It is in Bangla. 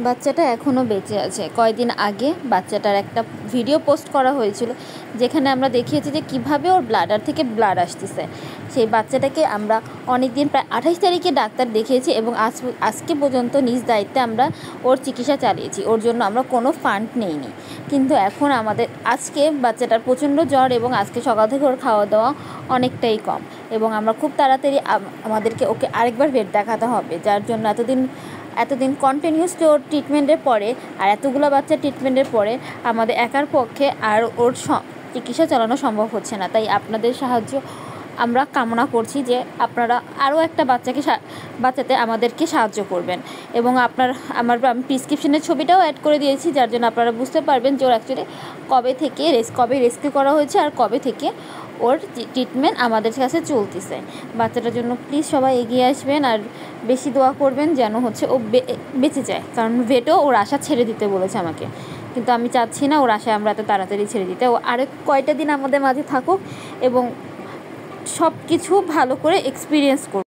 বাচ্চাটা এখনও বেঁচে আছে। কয়েকদিন আগে বাচ্চাটার একটা ভিডিও পোস্ট করা হয়েছিল, যেখানে আমরা দেখিয়েছি যে কীভাবে ওর ব্লাডার থেকে ব্লাড আসতেছে। সেই বাচ্চাটাকে আমরা অনেক দিন, প্রায় 28 তারিখে ডাক্তার দেখিয়েছি এবং আজকে পর্যন্ত নিজ দায়িত্বে আমরা ওর চিকিৎসা চালিয়েছি। ওর জন্য আমরা কোনো ফান্ড নেইনি। কিন্তু এখন আজকে বাচ্চাটার প্রচণ্ড জ্বর এবং আজকে সকাল থেকে ওর খাওয়া দাওয়া অনেকটাই কম, এবং আমরা খুব তাড়াতাড়ি আমাদেরকে ওকে আরেকবার ভেট দেখাতে হবে, যার জন্য এতদিন কন্টিনিউসলি ওর ট্রিটমেন্টের পরে আর এতগুলো বাচ্চার ট্রিটমেন্টের পরে আমাদের একার পক্ষে আর ওর চিকিৎসা চালানো সম্ভব হচ্ছে না। তাই আপনাদের সাহায্য আমরা কামনা করছি যে আপনারা আরও একটা বাচ্চাতে আমাদেরকে সাহায্য করবেন। এবং আমি প্রেসক্রিপশনের ছবিটাও অ্যাড করে দিয়েছি, যার জন্য আপনারা বুঝতে পারবেন যে ওর অ্যাকচুয়ালি কবে রেস্কিউ করা হয়েছে আর কবে থেকে ওর ট্রিটমেন্ট আমাদের কাছে চলতেছে। বাচ্চাটার জন্য প্লিজ সবাই এগিয়ে আসবেন আর বেশি দোয়া করবেন যেন ও বেঁচে যায়, কারণ ভেটও ওর আশা ছেড়ে দিতে বলেছে আমাকে, কিন্তু আমি চাচ্ছি না ওর আশায় আমরা এত তাড়াতাড়ি ছেড়ে দিতে। ও আরও কয়টা দিন আমাদের মাঝে থাকুক এবং সব কিছু ভালো করে এক্সপিরিয়েন্স করুক।